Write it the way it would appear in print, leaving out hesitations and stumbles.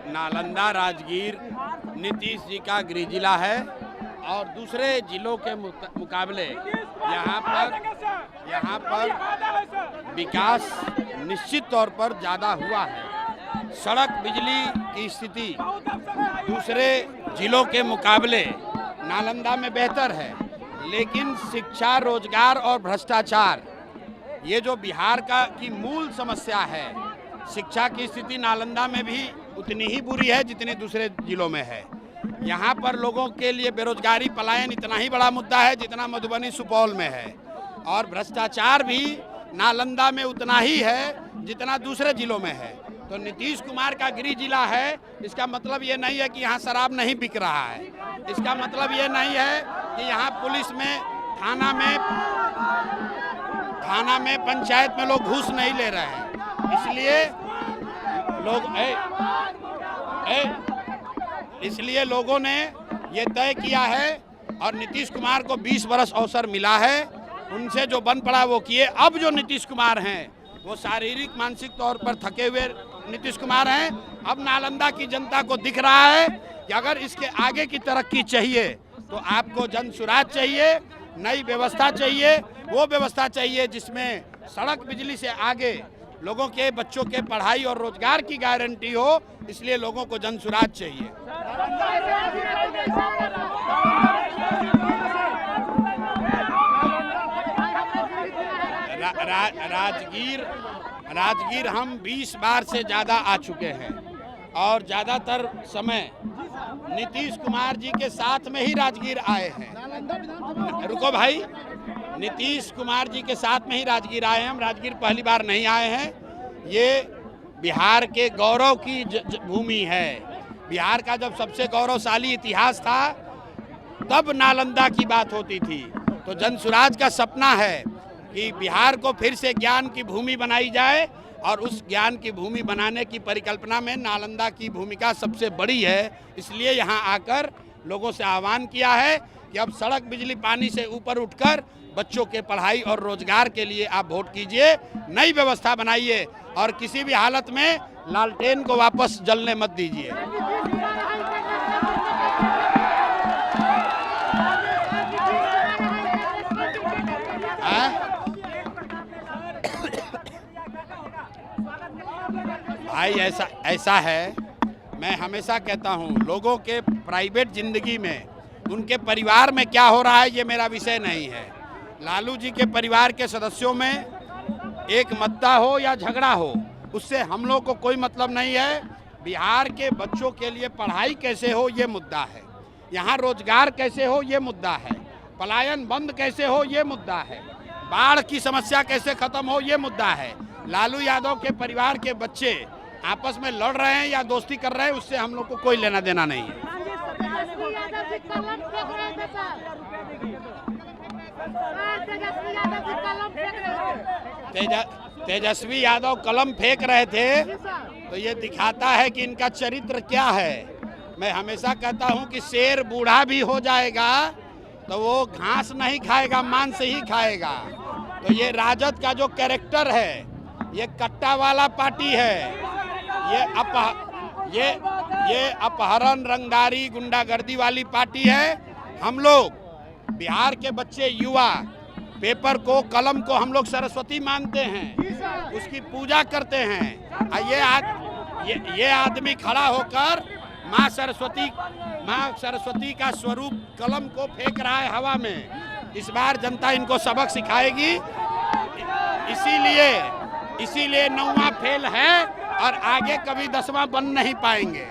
नालंदा राजगीर नीतीश जी का गृह जिला है और दूसरे जिलों के मुकाबले यहाँ पर विकास निश्चित तौर पर ज़्यादा हुआ है। सड़क बिजली की स्थिति दूसरे जिलों के मुकाबले नालंदा में बेहतर है, लेकिन शिक्षा, रोजगार और भ्रष्टाचार ये जो बिहार की मूल समस्या है, शिक्षा की स्थिति नालंदा में भी उतनी ही बुरी है जितनी दूसरे जिलों में है। यहाँ पर लोगों के लिए बेरोजगारी, पलायन इतना ही बड़ा मुद्दा है जितना मधुबनी, सुपौल में है, और भ्रष्टाचार भी नालंदा में उतना ही है जितना दूसरे जिलों में है। तो नीतीश कुमार का गृह जिला है, इसका मतलब ये नहीं है कि यहाँ शराब नहीं बिक रहा है, इसका मतलब ये नहीं है कि यहाँ पुलिस में, थाना में, पंचायत में लोग घूस नहीं ले रहे हैं। इसलिए लोगों ने ये तय किया है और नीतीश कुमार को 20 वर्ष अवसर मिला है, उनसे जो बन पड़ा वो किए। अब जो नीतीश कुमार हैं वो शारीरिक मानसिक तौर पर थके हुए नीतीश कुमार हैं। अब नालंदा की जनता को दिख रहा है कि अगर इसके आगे की तरक्की चाहिए तो आपको जन सुराज चाहिए, नई व्यवस्था चाहिए, वो व्यवस्था चाहिए जिसमें सड़क बिजली से आगे लोगों के बच्चों के पढ़ाई और रोजगार की गारंटी हो। इसलिए लोगों को जन सुराज चाहिए। राजगीर हम 20 बार से ज़्यादा आ चुके हैं और ज़्यादातर समय नीतीश कुमार जी के साथ में ही राजगीर आए हैं। रुको भाई, नीतीश कुमार जी के साथ में ही राजगीर आए हैं, हम राजगीर पहली बार नहीं आए हैं। ये बिहार के गौरव की भूमि है। बिहार का जब सबसे गौरवशाली इतिहास था तब नालंदा की बात होती थी। तो जन सुराज का सपना है कि बिहार को फिर से ज्ञान की भूमि बनाई जाए और उस ज्ञान की भूमि बनाने की परिकल्पना में नालंदा की भूमिका सबसे बड़ी है। इसलिए यहाँ आकर लोगों से आह्वान किया है कि अब सड़क, बिजली, पानी से ऊपर उठकर बच्चों के पढ़ाई और रोजगार के लिए आप वोट कीजिए, नई व्यवस्था बनाइए और किसी भी हालत में लालटेन को वापस जलने मत दीजिए। भाई ऐसा है, मैं हमेशा कहता हूँ लोगों के प्राइवेट जिंदगी में, उनके परिवार में क्या हो रहा है ये मेरा विषय नहीं है। लालू जी के परिवार के सदस्यों में एक मद्दा हो या झगड़ा हो, उससे हम लोग को कोई मतलब नहीं है। बिहार के बच्चों के लिए पढ़ाई कैसे हो ये मुद्दा है, यहाँ रोजगार कैसे हो ये मुद्दा है, पलायन बंद कैसे हो ये मुद्दा है, बाढ़ की समस्या कैसे खत्म हो ये मुद्दा है। लालू यादव के परिवार के बच्चे आपस में लड़ रहे हैं या दोस्ती कर रहे हैं, उससे हम लोग को कोई लेना देना नहीं है। तेजस्वी यादव कलम फेंक रहे थे तो ये दिखाता है कि इनका चरित्र क्या है। मैं हमेशा कहता हूं कि शेर बूढ़ा भी हो जाएगा तो वो घास नहीं खाएगा, मांस ही खाएगा। तो ये राजद का जो कैरेक्टर है, ये कट्टा वाला पार्टी है, ये अपहरण, रंगदारी, गुंडागर्दी वाली पार्टी है। हम लोग बिहार के बच्चे, युवा पेपर को, कलम को हम लोग सरस्वती मानते हैं, उसकी पूजा करते हैं। ये आदमी खड़ा होकर माँ सरस्वती का स्वरूप कलम को फेंक रहा है हवा में। इस बार जनता इनको सबक सिखाएगी। इसीलिए 9वां फेल है और आगे कभी 10वां बन नहीं पाएंगे।